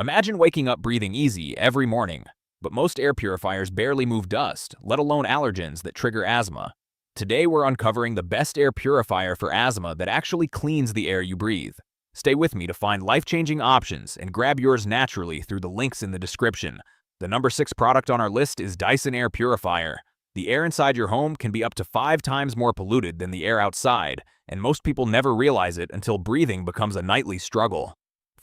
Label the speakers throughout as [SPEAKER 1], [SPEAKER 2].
[SPEAKER 1] Imagine waking up breathing easy every morning, but most air purifiers barely move dust, let alone allergens that trigger asthma. Today we're uncovering the best air purifier for asthma that actually cleans the air you breathe. Stay with me to find life-changing options and grab yours naturally through the links in the description. The number 6 product on our list is Dyson Air Purifier. The air inside your home can be up to 5 times more polluted than the air outside, and most people never realize it until breathing becomes a nightly struggle.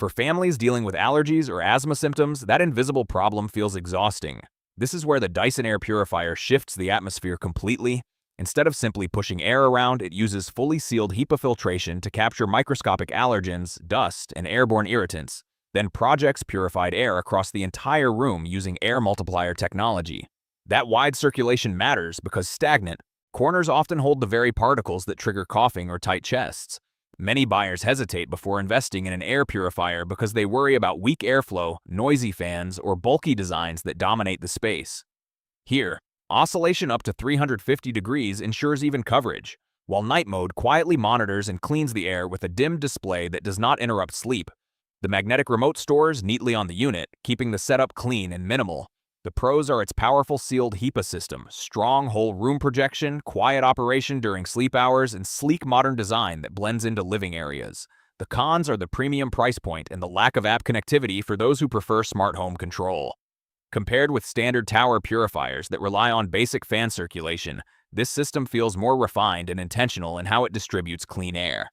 [SPEAKER 1] For families dealing with allergies or asthma symptoms, that invisible problem feels exhausting. This is where the Dyson Air Purifier shifts the atmosphere completely. Instead of simply pushing air around, it uses fully sealed HEPA filtration to capture microscopic allergens, dust, and airborne irritants, then projects purified air across the entire room using air multiplier technology. That wide circulation matters because stagnant corners often hold the very particles that trigger coughing or tight chests. Many buyers hesitate before investing in an air purifier because they worry about weak airflow, noisy fans, or bulky designs that dominate the space. Here, oscillation up to 350 degrees ensures even coverage, while night mode quietly monitors and cleans the air with a dimmed display that does not interrupt sleep. The magnetic remote stores neatly on the unit, keeping the setup clean and minimal. The pros are its powerful sealed HEPA system, strong whole room projection, quiet operation during sleep hours, and sleek modern design that blends into living areas. The cons are the premium price point and the lack of app connectivity for those who prefer smart home control. Compared with standard tower purifiers that rely on basic fan circulation, this system feels more refined and intentional in how it distributes clean air.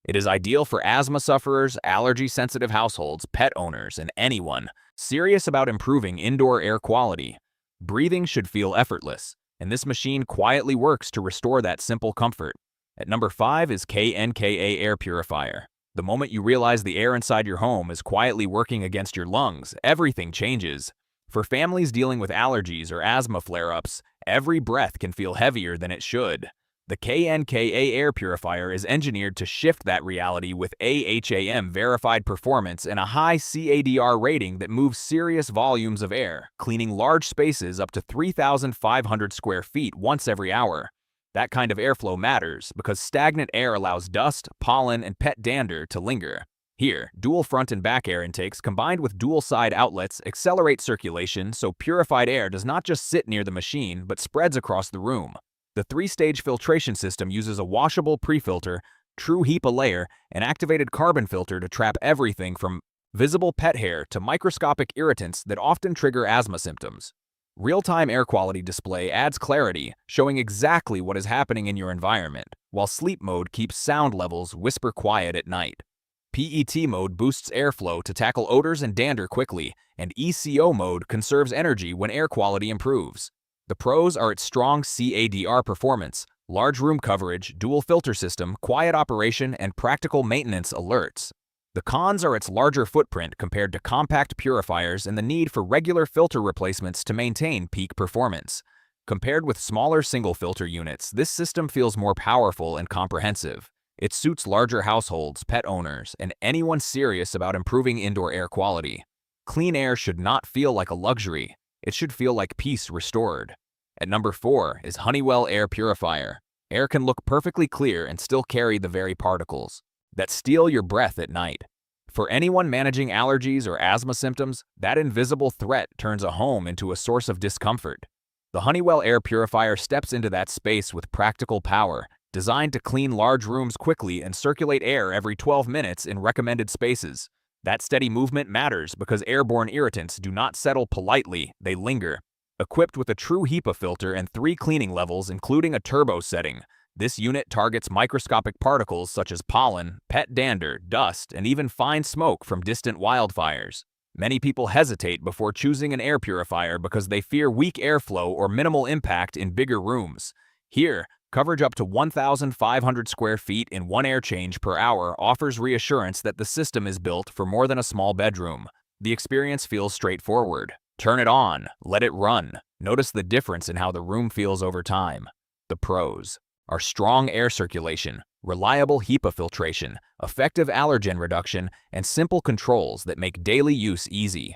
[SPEAKER 1] It is ideal for asthma sufferers, allergy-sensitive households, pet owners, and anyone serious about improving indoor air quality. Breathing should feel effortless, and this machine quietly works to restore that simple comfort. At number 5 is KNKA Air Purifier. The moment you realize the air inside your home is quietly working against your lungs, everything changes. For families dealing with allergies or asthma flare-ups, every breath can feel heavier than it should. The KNKA Air Purifier is engineered to shift that reality with AHAM verified performance and a high CADR rating that moves serious volumes of air, cleaning large spaces up to 3,500 square feet once every hour. That kind of airflow matters because stagnant air allows dust, pollen, and pet dander to linger. Here, dual front and back air intakes combined with dual side outlets accelerate circulation so purified air does not just sit near the machine but spreads across the room. The 3-stage filtration system uses a washable pre-filter, true HEPA layer, and activated carbon filter to trap everything from visible pet hair to microscopic irritants that often trigger asthma symptoms. Real-time air quality display adds clarity, showing exactly what is happening in your environment, while sleep mode keeps sound levels whisper quiet at night. PET mode boosts airflow to tackle odors and dander quickly, and ECO mode conserves energy when air quality improves. The pros are its strong CADR performance, large room coverage, dual filter system, quiet operation, and practical maintenance alerts. The cons are its larger footprint compared to compact purifiers and the need for regular filter replacements to maintain peak performance. Compared with smaller single-filter units, this system feels more powerful and comprehensive. It suits larger households, pet owners, and anyone serious about improving indoor air quality. Clean air should not feel like a luxury. It should feel like peace restored. At number 4 is Honeywell Air Purifier. Air can look perfectly clear and still carry the very particles that steal your breath at night. For anyone managing allergies or asthma symptoms, that invisible threat turns a home into a source of discomfort. The Honeywell Air Purifier steps into that space with practical power, designed to clean large rooms quickly and circulate air every 12 minutes in recommended spaces. That steady movement matters because airborne irritants do not settle politely, they linger. Equipped with a true HEPA filter and 3 cleaning levels including a turbo setting, this unit targets microscopic particles such as pollen, pet dander, dust, and even fine smoke from distant wildfires. Many people hesitate before choosing an air purifier because they fear weak airflow or minimal impact in bigger rooms. Here, coverage up to 1,500 square feet in 1 air change per hour offers reassurance that the system is built for more than a small bedroom. The experience feels straightforward. Turn it on, let it run. Notice the difference in how the room feels over time. The pros are strong air circulation, reliable HEPA filtration, effective allergen reduction, and simple controls that make daily use easy.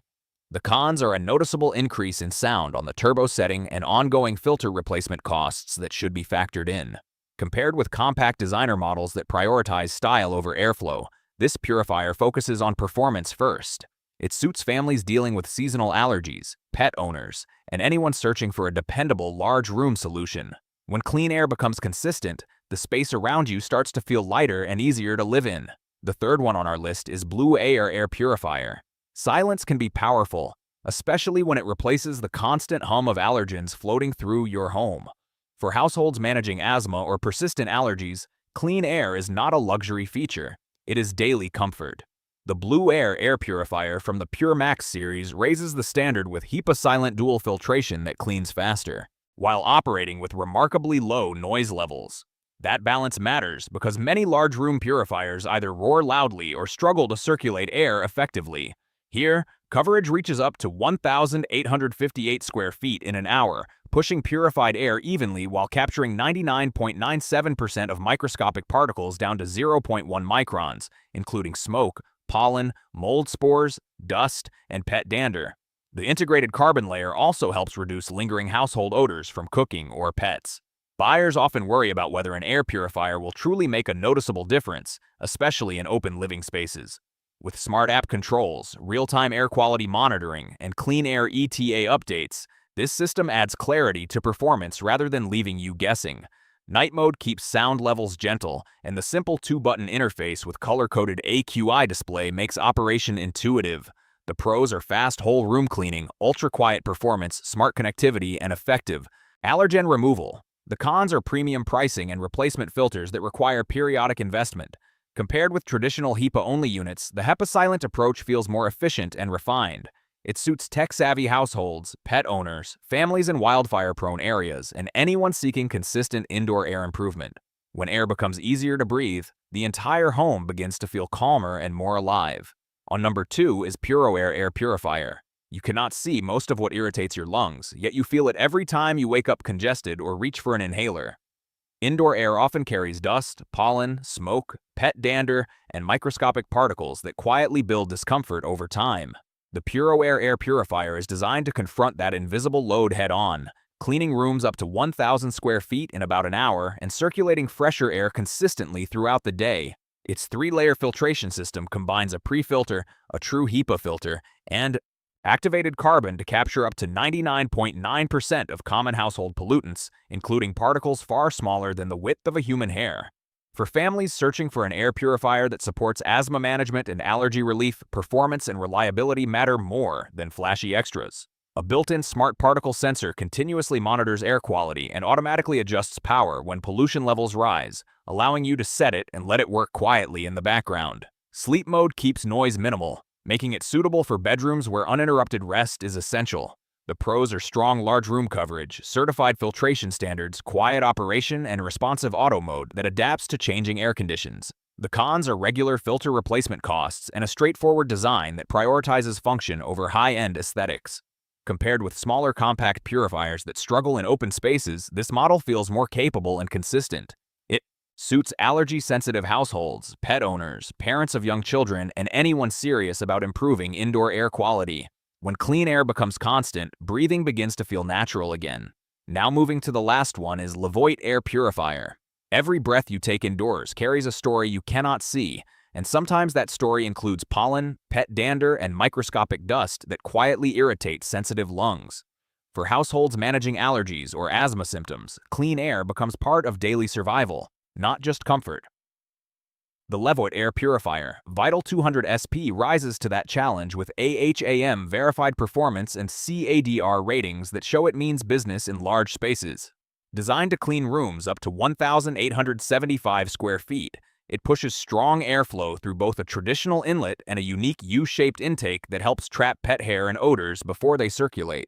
[SPEAKER 1] The cons are a noticeable increase in sound on the turbo setting and ongoing filter replacement costs that should be factored in. Compared with compact designer models that prioritize style over airflow, this purifier focuses on performance first. It suits families dealing with seasonal allergies, pet owners, and anyone searching for a dependable large room solution. When clean air becomes consistent, the space around you starts to feel lighter and easier to live in. The third one on our list is BLUEAIR Air Purifier. Silence can be powerful, especially when it replaces the constant hum of allergens floating through your home. For households managing asthma or persistent allergies, clean air is not a luxury feature. It is daily comfort. The BLUEAIR Air Purifier from the PureMax series raises the standard with HEPA-silent dual filtration that cleans faster, while operating with remarkably low noise levels. That balance matters because many large room purifiers either roar loudly or struggle to circulate air effectively. Here, coverage reaches up to 1,858 square feet in an hour, pushing purified air evenly while capturing 99.97% of microscopic particles down to 0.1 microns, including smoke, pollen, mold spores, dust, and pet dander. The integrated carbon layer also helps reduce lingering household odors from cooking or pets. Buyers often worry about whether an air purifier will truly make a noticeable difference, especially in open living spaces. With smart app controls, real-time air quality monitoring, and clean air ETA updates, this system adds clarity to performance rather than leaving you guessing. Night mode keeps sound levels gentle, and the simple 2-button interface with color-coded AQI display makes operation intuitive. The pros are fast whole room cleaning, ultra-quiet performance, smart connectivity, and effective allergen removal. The cons are premium pricing and replacement filters that require periodic investment. Compared with traditional HEPA-only units, the HEPA-silent approach feels more efficient and refined. It suits tech-savvy households, pet owners, families in wildfire-prone areas, and anyone seeking consistent indoor air improvement. When air becomes easier to breathe, the entire home begins to feel calmer and more alive. On number 2 is PuroAir Air Purifier. You cannot see most of what irritates your lungs, yet you feel it every time you wake up congested or reach for an inhaler. Indoor air often carries dust, pollen, smoke, pet dander, and microscopic particles that quietly build discomfort over time. The PuroAir Air Purifier is designed to confront that invisible load head-on, cleaning rooms up to 1,000 square feet in about an hour and circulating fresher air consistently throughout the day. Its 3-layer filtration system combines a pre-filter, a true HEPA filter, and activated carbon to capture up to 99.9% of common household pollutants, including particles far smaller than the width of a human hair. For families searching for an air purifier that supports asthma management and allergy relief, performance and reliability matter more than flashy extras. A built-in smart particle sensor continuously monitors air quality and automatically adjusts power when pollution levels rise, allowing you to set it and let it work quietly in the background. Sleep mode keeps noise minimal, making it suitable for bedrooms where uninterrupted rest is essential. The pros are strong large room coverage, certified filtration standards, quiet operation, and responsive auto mode that adapts to changing air conditions. The cons are regular filter replacement costs and a straightforward design that prioritizes function over high-end aesthetics. Compared with smaller compact purifiers that struggle in open spaces, this model feels more capable and consistent. It suits allergy-sensitive households, pet owners, parents of young children, and anyone serious about improving indoor air quality. When clean air becomes constant, breathing begins to feel natural again. Now moving to the last one is LEVOIT Air Purifier. Every breath you take indoors carries a story you cannot see, and sometimes that story includes pollen, pet dander, and microscopic dust that quietly irritate sensitive lungs. For households managing allergies or asthma symptoms, clean air becomes part of daily survival, not just comfort. The LEVOIT Air Purifier, Vital 200 SP rises to that challenge with AHAM verified performance and CADR ratings that show it means business in large spaces. Designed to clean rooms up to 1,875 square feet, it pushes strong airflow through both a traditional inlet and a unique U-shaped intake that helps trap pet hair and odors before they circulate.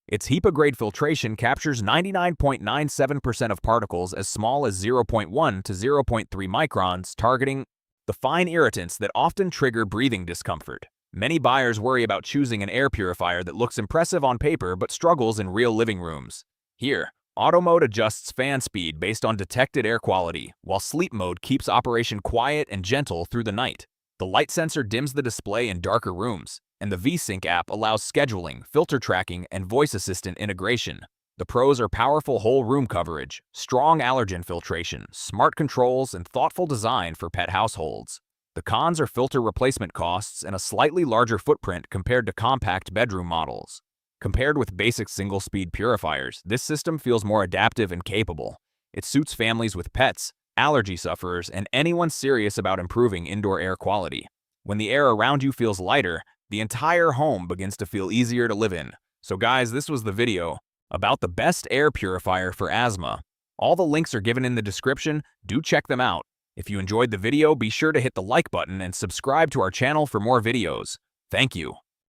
[SPEAKER 1] Its HEPA-grade filtration captures 99.97% of particles as small as 0.1 to 0.3 microns, targeting the fine irritants that often trigger breathing discomfort. Many buyers worry about choosing an air purifier that looks impressive on paper but struggles in real living rooms. Here, auto mode adjusts fan speed based on detected air quality, while sleep mode keeps operation quiet and gentle through the night. The light sensor dims the display in darker rooms, and the VSync app allows scheduling, filter tracking, and voice assistant integration. The pros are powerful whole room coverage, strong allergen filtration, smart controls, and thoughtful design for pet households. The cons are filter replacement costs and a slightly larger footprint compared to compact bedroom models. Compared with basic single-speed purifiers, this system feels more adaptive and capable. It suits families with pets, allergy sufferers, and anyone serious about improving indoor air quality. When the air around you feels lighter, the entire home begins to feel easier to live in. So guys, this was the video about the best air purifier for asthma. All the links are given in the description. Do check them out. If you enjoyed the video, be sure to hit the like button and subscribe to our channel for more videos. Thank you.